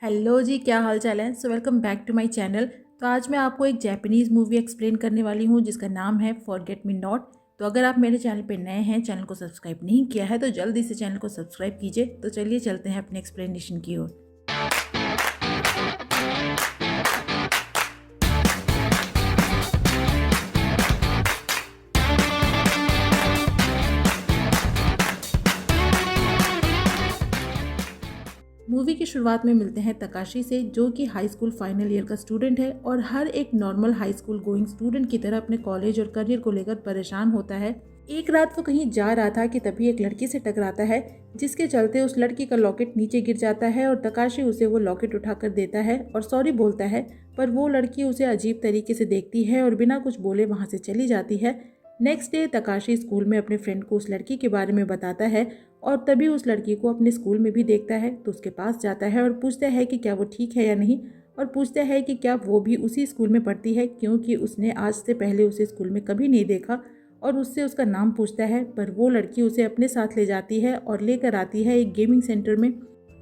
Hello जी, क्या हाल चाल है। Welcome back to my channel. तो आज मैं आपको एक जापानीज़ मूवी एक्सप्लेन करने वाली हूँ जिसका नाम है फॉरगेट मी नॉट। तो अगर आप मेरे चैनल पे नए हैं, चैनल को सब्सक्राइब नहीं किया है तो जल्दी से चैनल को सब्सक्राइब कीजिए। तो चलिए चलते हैं अपने एक्सप्लेनेशन की ओर। मूवी की शुरुआत में मिलते हैं तकाशी से, जो कि हाई स्कूल फाइनल ईयर का स्टूडेंट है और हर एक normal high school going student की तरह अपने कॉलेज और करियर को लेकर परेशान होता है। एक रात वो कहीं जा रहा था कि तभी एक लड़की से टकराता है, जिसके चलते उस लड़की का लॉकेट नीचे गिर जाता है और तकाशी उसे वो लॉकेट उठाकर देता है और सॉरी बोलता है। पर वो लड़की उसे अजीब तरीके से देखती है और बिना कुछ बोले वहाँ से चली जाती है। नेक्स्ट डे तकाशी स्कूल में अपने फ्रेंड को उस लड़की के बारे में बताता है और तभी उस लड़की को अपने स्कूल में भी देखता है, तो उसके पास जाता है और पूछता है कि क्या वो ठीक है या नहीं, और पूछता है कि क्या वो भी उसी स्कूल में पढ़ती है, क्योंकि उसने आज से पहले उसे स्कूल में कभी नहीं देखा। और उससे उसका नाम पूछता है, पर वो लड़की उसे अपने साथ ले जाती है और लेकर आती है एक गेमिंग सेंटर में।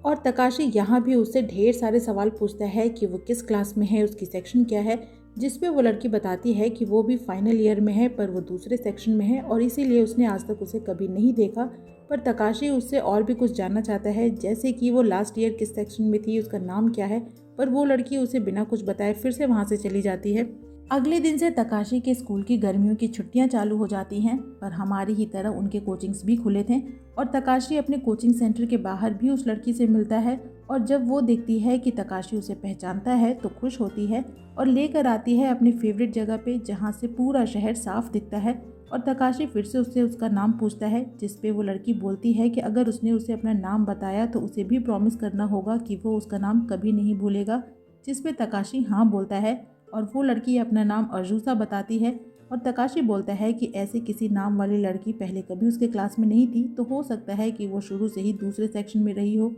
और तकाशी यहाँ भी उससे ढेर सारे सवाल पूछता है कि वो किस क्लास में है, उसकी सेक्शन क्या है, जिसपे वो लड़की बताती है कि वो भी फाइनल ईयर में है पर वो दूसरे सेक्शन में है और इसीलिए उसने आज तक उसे कभी नहीं देखा। पर तकाशी उससे और भी कुछ जानना चाहता है, जैसे कि वो लास्ट ईयर किस सेक्शन में थी, उसका नाम क्या है, पर वो लड़की उसे बिना कुछ बताए फिर से वहाँ से चली जाती है। अगले दिन से तकाशी के स्कूल की गर्मियों की छुट्टियां चालू हो जाती हैं, पर हमारी ही तरह उनके कोचिंग्स भी खुले थे और तकाशी अपने कोचिंग सेंटर के बाहर भी उस लड़की से मिलता है। और जब वो देखती है कि तकाशी उसे पहचानता है तो खुश होती है और लेकर आती है अपनी फेवरेट जगह पे, जहाँ से पूरा शहर साफ दिखता है। और तकाशी फिर से उससे उसका नाम पूछता है, जिसपे वो लड़की बोलती है कि अगर उसने उसे अपना नाम बताया तो उसे भी प्रॉमिस करना होगा कि वो उसका नाम कभी नहीं भूलेगा, जिसपे तकाशी हाँ बोलता है। और वो लड़की अपना नाम अर्जुसा बताती है और तकाशी बोलता है कि ऐसे किसी नाम वाली लड़की पहले कभी उसके क्लास में नहीं थी, तो हो सकता है कि वो शुरू से ही दूसरे सेक्शन में रही हो।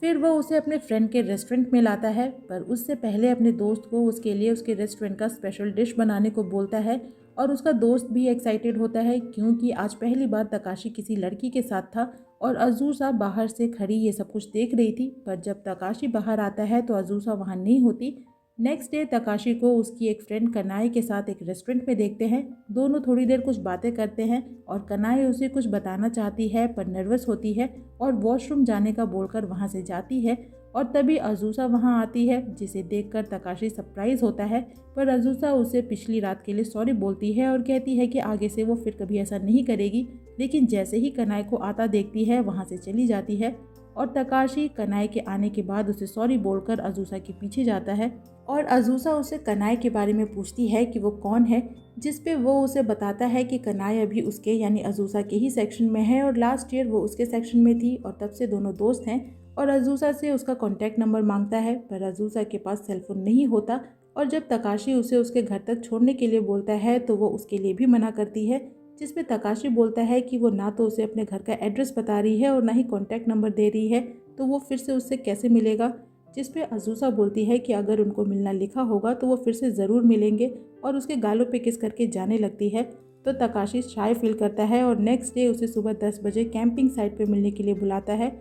फिर वो उसे अपने फ्रेंड के रेस्टोरेंट में लाता है, पर उससे पहले अपने दोस्त को उसके लिए उसके रेस्टोरेंट का स्पेशल डिश बनाने को बोलता है। और उसका दोस्त भी एक्साइटेड होता है, क्योंकि आज पहली बार तकाशी किसी लड़की के साथ था और अजूसा बाहर से खड़ी ये सब कुछ देख रही थी। पर जब तकाशी बाहर आता है तो अजूसा वहाँ नहीं होती। नेक्स्ट डे तकाशी को उसकी एक फ्रेंड कनाई के साथ एक रेस्टोरेंट में देखते हैं। दोनों थोड़ी देर कुछ बातें करते हैं और कनाई उसे कुछ बताना चाहती है पर नर्वस होती है और वॉशरूम जाने का बोलकर वहां से जाती है। और तभी अजूसा वहां आती है, जिसे देखकर तकाशी सरप्राइज होता है। पर अजूसा उसे पिछली रात के लिए सॉरी बोलती है और कहती है कि आगे से वो फिर कभी ऐसा नहीं करेगी, लेकिन जैसे ही कनाई को आता देखती है वहां से चली जाती है। और तकाशी कनाई के आने के बाद उसे सॉरी बोलकर अजूसा के पीछे जाता है और अजूसा उसे कनाई के बारे में पूछती है कि वो कौन है, जिस पे वो उसे बताता है कि कनाई अभी उसके यानी अजूसा के ही सेक्शन में है और लास्ट ईयर वो उसके सेक्शन में थी और तब से दोनों दोस्त हैं। और अजूसा से उसका कॉन्टैक्ट नंबर मांगता है, पर अजूसा के पास सेलफोन नहीं होता। और जब तकाशी उसे उसके घर तक छोड़ने के लिए बोलता है तो वो उसके लिए भी मना करती है, जिसपे तकाशी बोलता है कि वो ना तो उसे अपने घर का एड्रेस बता रही है और ना ही कॉन्टैक्ट नंबर दे रही है, तो वो फिर से उससे कैसे मिलेगा। जिसपे अजूसा बोलती है कि अगर उनको मिलना लिखा होगा तो वो फिर से ज़रूर मिलेंगे और उसके गालों पे किस करके जाने लगती है। तो तकाशी शाय फील करता है और नेक्स्ट डे उसे सुबह 10 बजे कैंपिंग साइट पे मिलने के लिए बुलाता है।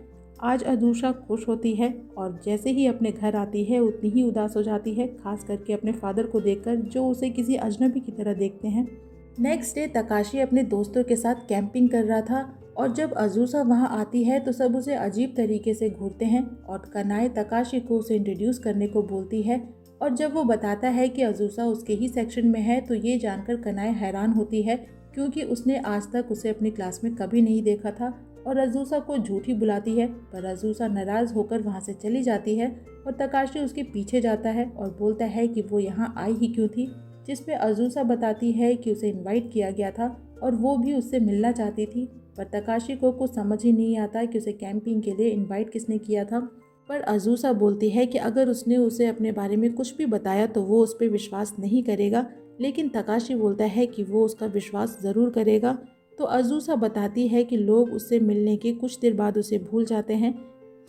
आज अजूसा खुश होती है और जैसे ही अपने घर आती है उतनी ही उदास हो जाती है, खास करके अपने फादर को देखकर, जो उसे किसी अजनबी की तरह देखते हैं। नेक्स्ट डे तकाशी अपने दोस्तों के साथ कैंपिंग कर रहा था और जब अजूसा वहां आती है तो सब उसे अजीब तरीके से घूरते हैं और कनाई तकाशी को उसे इंट्रोड्यूस करने को बोलती है। और जब वो बताता है कि अजूसा उसके ही सेक्शन में है तो ये जानकर कनाई हैरान होती है, क्योंकि उसने आज तक उसे अपनी क्लास में कभी नहीं देखा था और अजूसा को झूठी बुलाती है। पर अजूसा नाराज होकर वहाँ से चली जाती है और तकाशी उसके पीछे जाता है और बोलता है कि वो यहाँ आई ही क्यों थी, जिसपे अजूसा बताती है कि उसे इनवाइट किया गया था और वो भी उससे मिलना चाहती थी। पर तकाशी को कुछ समझ ही नहीं आता कि उसे कैंपिंग के लिए इनवाइट किसने किया था। पर अजूसा बोलती है कि अगर उसने उसे अपने बारे में कुछ भी बताया तो वो उस पर विश्वास नहीं करेगा, लेकिन तकाशी बोलता है कि वो उसका विश्वास ज़रूर करेगा। तो अजूसा बताती है कि लोग उससे मिलने के कुछ देर बाद उसे भूल जाते हैं,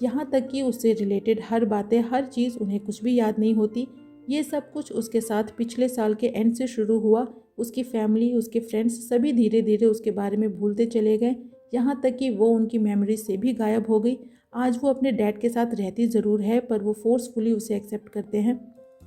यहाँ तक कि उससे रिलेटेड हर बातें, हर चीज़ उन्हें कुछ भी याद नहीं होती। ये सब कुछ उसके साथ पिछले साल के एंड से शुरू हुआ। उसकी फैमिली, उसके फ्रेंड्स सभी धीरे धीरे उसके बारे में भूलते चले गए, यहाँ तक कि वो उनकी मेमोरी से भी गायब हो गई। आज वो अपने डैड के साथ रहती ज़रूर है पर वो फोर्सफुली उसे एक्सेप्ट करते हैं।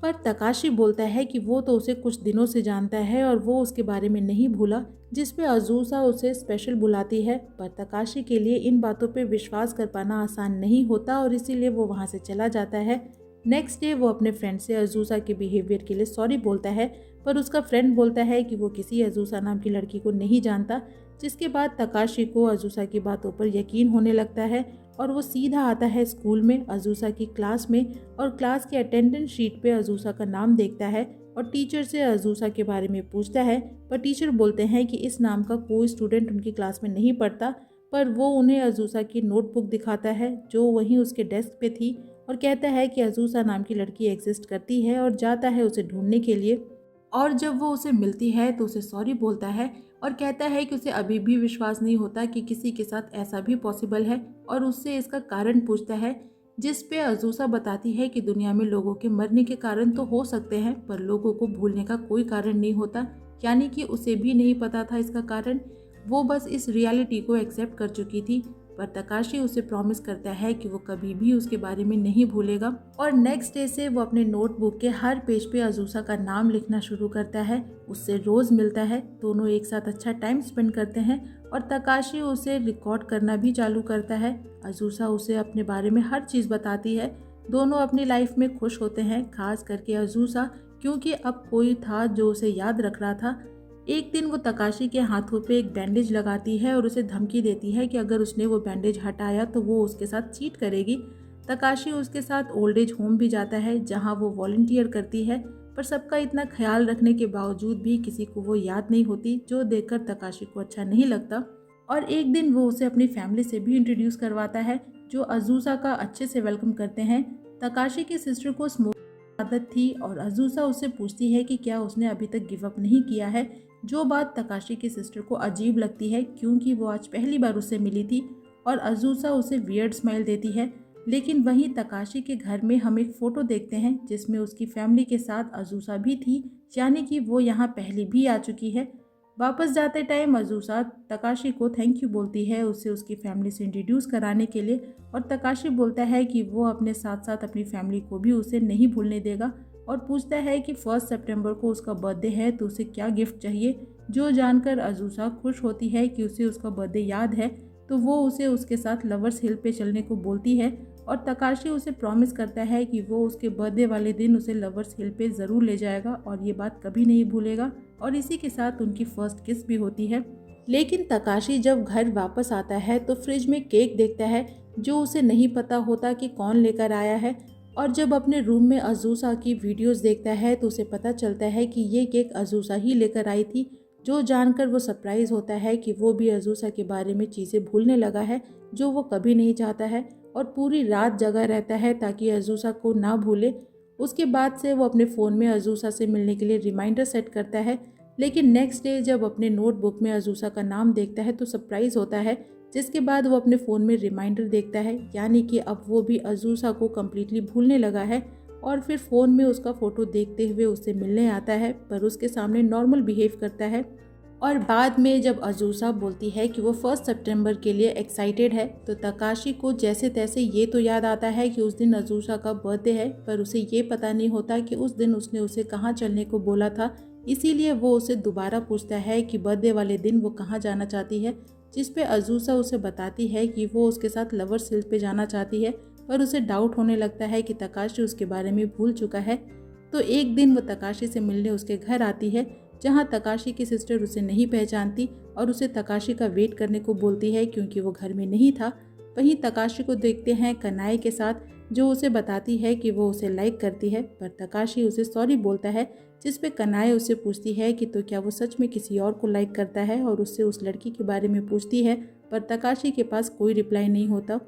पर तकाशी बोलता है कि वो तो उसे कुछ दिनों से जानता है और वो उसके बारे में नहीं भूला, जिस पे अज़ूसा उसे स्पेशल बुलाती है। पर तकाशी के लिए इन बातों पे विश्वास कर पाना आसान नहीं होता और इसीलिए वो वहाँ से चला जाता है। नेक्स्ट डे वो अपने फ्रेंड से अज़ूसा के बिहेवियर के लिए सॉरी बोलता है, पर उसका फ्रेंड बोलता है कि वो किसी अज़ूसा नाम की लड़की को नहीं जानता, जिसके बाद तकाशी को अज़ूसा की बातों पर यकीन होने लगता है और वो सीधा आता है स्कूल में अज़ूसा की क्लास में और क्लास के अटेंडेंस शीट पे अज़ूसा का नाम देखता है और टीचर से अज़ूसा के बारे में पूछता है। पर टीचर बोलते हैं कि इस नाम का कोई स्टूडेंट उनकी क्लास में नहीं पढ़ता। पर वो उन्हें अज़ूसा की नोटबुक दिखाता है जो वहीं उसके डेस्क पे थी और कहता है कि अज़ूसा नाम की लड़की एग्जिस्ट करती है और जाता है उसे ढूंढने के लिए। और जब वो उसे मिलती है तो उसे सॉरी बोलता है और कहता है कि उसे अभी भी विश्वास नहीं होता कि किसी के साथ ऐसा भी पॉसिबल है और उससे इसका कारण पूछता है, जिस पे अज़ूसा बताती है कि दुनिया में लोगों के मरने के कारण तो हो सकते हैं पर लोगों को भूलने का कोई कारण नहीं होता। यानी कि उसे भी नहीं पता था इसका कारण, वो बस इस रियलिटी को एक्सेप्ट कर चुकी थी। पर तकाशी उसे प्रॉमिस करता है कि वो कभी भी उसके बारे में नहीं भूलेगा और नेक्स्ट डे से वो अपने नोटबुक के हर पेज पे अज़ूसा का नाम लिखना शुरू करता है। उससे रोज़ मिलता है, दोनों एक साथ अच्छा टाइम स्पेंड करते हैं और तकाशी उसे रिकॉर्ड करना भी चालू करता है। अज़ूसा उसे अपने बारे में हर चीज़ बताती है। दोनों अपनी लाइफ में खुश होते हैं, खास करके अज़ूसा, क्योंकि अब कोई था जो उसे याद रख रहा था। एक दिन वो तकाशी के हाथों पे एक बैंडेज लगाती है और उसे धमकी देती है कि अगर उसने वो बैंडेज हटाया तो वो उसके साथ चीट करेगी। तकाशी उसके साथ ओल्ड एज होम भी जाता है जहां वो वॉलंटियर करती है, पर सबका इतना ख्याल रखने के बावजूद भी किसी को वो याद नहीं होती, जो देखकर तकाशी को अच्छा नहीं लगता। और एक दिन वो उसे अपनी फैमिली से भी इंट्रोड्यूस करवाता है जो अज़ूसा का अच्छे से वेलकम करते हैं। तकाशी की सिस्टर को स्मोक आदत थी और अज़ूसा उससे पूछती है कि क्या उसने अभी तक गिव अप नहीं किया है, जो बात तकाशी की सिस्टर को अजीब लगती है क्योंकि वो आज पहली बार उससे मिली थी और अज़ूसा उसे वियर्ड स्माइल देती है। लेकिन वहीं तकाशी के घर में हम एक फ़ोटो देखते हैं जिसमें उसकी फैमिली के साथ अज़ूसा भी थी, यानी कि वो यहाँ पहले भी आ चुकी है। वापस जाते टाइम अज़ूसा तकाशी को थैंक यू बोलती है उसे उसकी फैमिली से इंट्रोड्यूस कराने के लिए और तकाशी बोलता है कि वो अपने साथ साथ अपनी फैमिली को भी उसे नहीं भूलने देगा और पूछता है कि 1 सितंबर को उसका बर्थडे है तो उसे क्या गिफ्ट चाहिए, जो जानकर अज़ूसा खुश होती है कि उसे उसका बर्थडे याद है। तो वो उसे उसके साथ लवर्स हिल पे चलने को बोलती है और तकाशी उसे प्रॉमिस करता है कि वो उसके बर्थडे वाले दिन उसे लवर्स हिल पे ज़रूर ले जाएगा और ये बात कभी नहीं भूलेगा और इसी के साथ उनकी फर्स्ट किस भी होती है। लेकिन तकाशी जब घर वापस आता है तो फ्रिज में केक देखता है जो उसे नहीं पता होता कि कौन लेकर आया है और जब अपने रूम में अज़ूसा की वीडियोस देखता है तो उसे पता चलता है कि ये केक अज़ूसा ही लेकर आई थी, जो जानकर वो सरप्राइज़ होता है कि वो भी अज़ूसा के बारे में चीज़ें भूलने लगा है जो वो कभी नहीं चाहता है और पूरी रात जगा रहता है ताकि अज़ूसा को ना भूले। उसके बाद से वो अपने फ़ोन में अज़ूसा से मिलने के लिए रिमाइंडर सेट करता है, लेकिन नेक्स्ट डे जब अपने नोटबुक में अज़ूसा का नाम देखता है तो सरप्राइज़ होता है, जिसके बाद वो अपने फ़ोन में रिमाइंडर देखता है, यानी कि अब वो भी अज़ूसा को कम्प्लीटली भूलने लगा है और फिर फ़ोन में उसका फ़ोटो देखते हुए उससे मिलने आता है पर उसके सामने नॉर्मल बिहेव करता है। और बाद में जब अज़ूसा बोलती है कि वो 1 सितंबर के लिए एक्साइटेड है तो तकाशी को जैसे तैसे ये तो याद आता है कि उस दिन अज़ूसा का बर्थडे है, पर उसे ये पता नहीं होता कि उस दिन उसने उसे कहाँ चलने को बोला था। इसीलिए वो उसे दोबारा पूछता है कि बर्थडे वाले दिन वो कहाँ जाना चाहती है, जिस पे अज़ूसा उसे बताती है कि वो उसके साथ लवर्स हिल पे जाना चाहती है, पर उसे डाउट होने लगता है कि तकाशी उसके बारे में भूल चुका है। तो एक दिन वो तकाशी से मिलने उसके घर आती है जहां तकाशी की सिस्टर उसे नहीं पहचानती और उसे तकाशी का वेट करने को बोलती है क्योंकि वो घर में नहीं था। वहीं तकाशी को देखते हैं कनाए के साथ, जो उसे बताती है कि वो उसे लाइक करती है, पर तकाशी उसे सॉरी बोलता है, जिस पे कनाए उससे पूछती है कि तो क्या वो सच में किसी और को लाइक करता है और उससे उस लड़की के बारे में पूछती है, पर तकाशी के पास कोई रिप्लाई नहीं होता।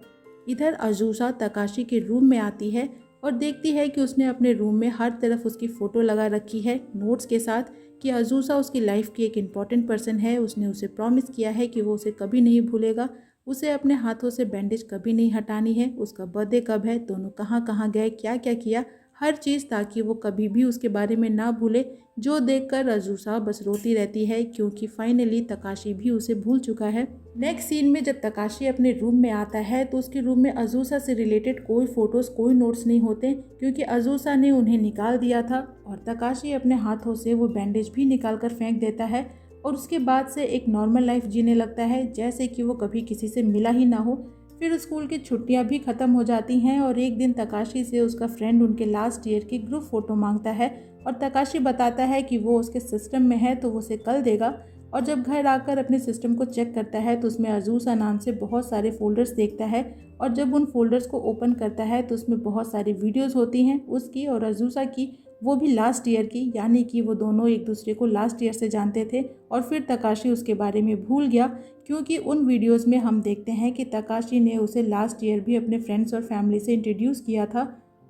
इधर अज़ूसा तकाशी के रूम में आती है और देखती है कि उसने अपने रूम में हर तरफ उसकी फ़ोटो लगा रखी है नोट्स के साथ कि अज़ूसा उसकी लाइफ की एक इम्पॉर्टेंट पर्सन है। उसने उसे प्रॉमिस किया है कि वो उसे कभी नहीं भूलेगा, उसे अपने हाथों से बैंडेज कभी नहीं हटानी है, उसका बर्थडे कब है, दोनों कहाँ कहाँ गए, क्या क्या किया, हर चीज़, ताकि वो कभी भी उसके बारे में ना भूले। जो देखकर अज़ूसा बस रोती रहती है, क्योंकि फाइनली तकाशी भी उसे भूल चुका है। नेक्स्ट सीन में जब तकाशी अपने रूम में आता है तो उसके रूम में अज़ूसा से रिलेटेड कोई फोटोज़, कोई नोट्स नहीं होते, क्योंकि अज़ूसा ने उन्हें निकाल दिया था। और तकाशी अपने हाथों से वो बैंडेज भी निकाल कर फेंक देता है और उसके बाद से एक नॉर्मल लाइफ जीने लगता है, जैसे कि वो कभी किसी से मिला ही ना हो। फिर स्कूल की छुट्टियां भी ख़त्म हो जाती हैं और एक दिन तकाशी से उसका फ्रेंड उनके लास्ट ईयर की ग्रुप फ़ोटो मांगता है और तकाशी बताता है कि वो उसके सिस्टम में है तो वो उसे कल देगा। और जब घर आकर अपने सिस्टम को चेक करता है तो उसमें अज़ूसा नाम से बहुत सारे फ़ोल्डर्स देखता है और जब उन फोल्डर्स को ओपन करता है तो उसमें बहुत सारी वीडियोज़ होती हैं उसकी और अज़ूसा की, वो भी लास्ट ईयर की, यानी कि वो दोनों एक दूसरे को लास्ट ईयर से जानते थे। और फिर तकाशी उसके बारे में भूल गया, क्योंकि उन वीडियोस में हम देखते हैं कि तकाशी ने उसे लास्ट ईयर भी अपने फ्रेंड्स और फैमिली से इंट्रोड्यूस किया था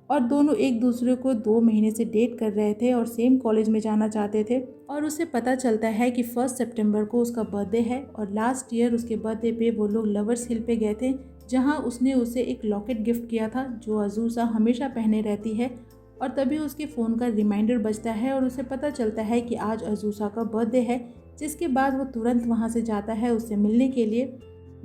और दोनों एक दूसरे को 2 महीने से डेट कर रहे थे और सेम कॉलेज में जाना चाहते थे। और उसे पता चलता है कि 1 सितंबर को उसका बर्थडे है और लास्ट ईयर उसके बर्थडे पे वो लोग लवर्स हिल पे गए थे, जहाँ उसने उसे एक लॉकेट गिफ्ट किया था जो अज़ूसा हमेशा पहने रहती है। और तभी उसके फ़ोन का रिमाइंडर बजता है और उसे पता चलता है कि आज अज़ूसा का बर्थडे है, जिसके बाद वो तुरंत वहाँ से जाता है उससे मिलने के लिए।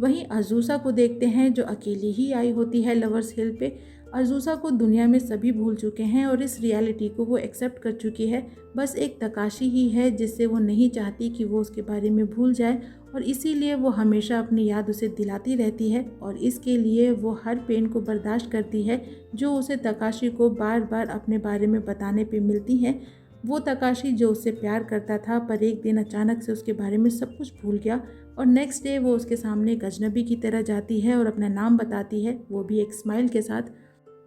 वहीं अज़ूसा को देखते हैं जो अकेली ही आई होती है लवर्स हिल पे। अज़ूसा को दुनिया में सभी भूल चुके हैं और इस रियलिटी को वो एक्सेप्ट कर चुकी है, बस एक तकाशी ही है जिससे वो नहीं चाहती कि वो उसके बारे में भूल जाए और इसीलिए वो हमेशा अपनी याद उसे दिलाती रहती है और इसके लिए वो हर पेन को बर्दाश्त करती है जो उसे तकाशी को बार बार अपने बारे में बताने पे मिलती है। वो तकाशी जो उससे प्यार करता था पर एक दिन अचानक से उसके बारे में सब कुछ भूल गया और नेक्स्ट डे वो उसके सामने एक अजनबी की तरह जाती है और अपना नाम बताती है, वो भी एक स्माइल के साथ।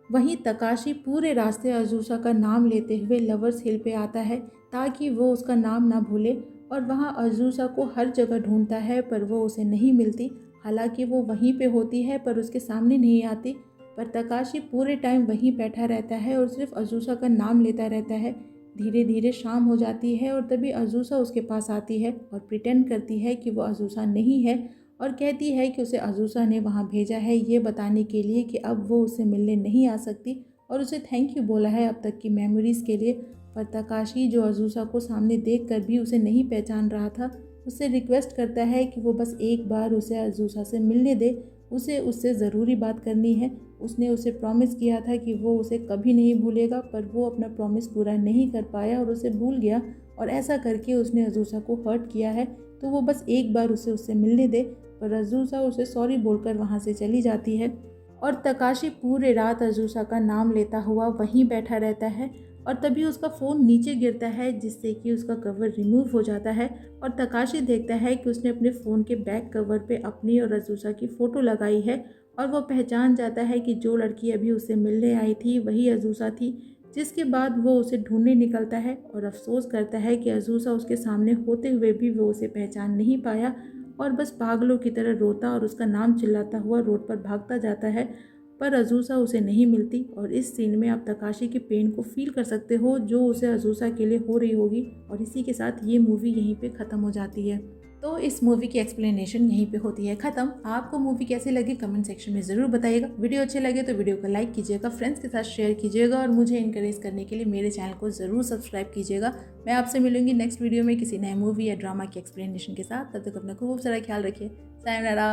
वहीं तकाशी पूरे रास्ते अज़ूसा का नाम लेते हुए लवर्स हिल पे आता है ताकि वो उसका नाम ना भूले और वहाँ अज़ूसा को हर जगह ढूंढता है पर वो उसे नहीं मिलती। हालांकि वो वहीं पे होती है पर उसके सामने नहीं आती। पर तकाशी पूरे टाइम वहीं बैठा रहता है और सिर्फ अज़ूसा का नाम लेता रहता है। धीरे धीरे शाम हो जाती है और तभी अज़ूसा उसके पास आती है और प्रिटेंड करती है कि वो अज़ूसा नहीं है और कहती है कि उसे अज़ूसा ने वहाँ भेजा है ये बताने के लिए कि अब वो उससे मिलने नहीं आ सकती और उसे थैंक यू बोला है अब तक की मेमोरीज़ के लिए। पर तकाशी जो अज़ूसा को सामने देखकर भी उसे नहीं पहचान रहा था, उससे रिक्वेस्ट करता है कि वो बस एक बार उसे अज़ूसा से मिलने दे, उसे उससे ज़रूरी बात करनी है। उसने उसे प्रॉमिस किया था कि वो उसे कभी नहीं भूलेगा, पर वो अपना प्रॉमिस पूरा नहीं कर पाया और उसे भूल गया और ऐसा करके उसने अज़ूसा को हर्ट किया है, तो वो बस एक बार उसे उससे मिलने दे। पर अज़ूसा उसे सॉरी बोलकर वहाँ से चली जाती है और तकाशी पूरे रात अज़ूसा का नाम लेता हुआ वहीं बैठा रहता है और तभी उसका फ़ोन नीचे गिरता है जिससे कि उसका कवर रिमूव हो जाता है और तकाशी देखता है कि उसने अपने फ़ोन के बैक कवर पे अपनी और अज़ूसा की फ़ोटो लगाई है और वो पहचान जाता है कि जो लड़की अभी उससे मिलने आई थी वही अज़ूसा थी। जिसके बाद वो उसे ढूंढने निकलता है और अफसोस करता है कि अज़ूसा उसके सामने होते हुए भी वो उसे पहचान नहीं पाया और बस पागलों की तरह रोता और उसका नाम चिल्लाता हुआ रोड पर भागता जाता है। पर अज़ूसा उसे नहीं मिलती और इस सीन में आप तकाशी के पेन को फील कर सकते हो जो उसे अज़ूसा के लिए हो रही होगी। और इसी के साथ ये मूवी यहीं पे ख़त्म हो जाती है। तो इस मूवी की एक्सप्लेनेशन यहीं पे होती है ख़त्म। आपको मूवी कैसी लगी कमेंट सेक्शन में ज़रूर बताइएगा। वीडियो अच्छे लगे तो वीडियो को लाइक कीजिएगा, फ्रेंड्स के साथ शेयर कीजिएगा और मुझे इनकरेज करने के लिए मेरे चैनल को ज़रूर सब्सक्राइब कीजिएगा। मैं आपसे मिलूंगी नेक्स्ट वीडियो में किसी नए मूवी या ड्रामा की एक्सप्लेनेशन के साथ। तब तक अपना खूब सारा ख्याल रखिए। सायोनारा।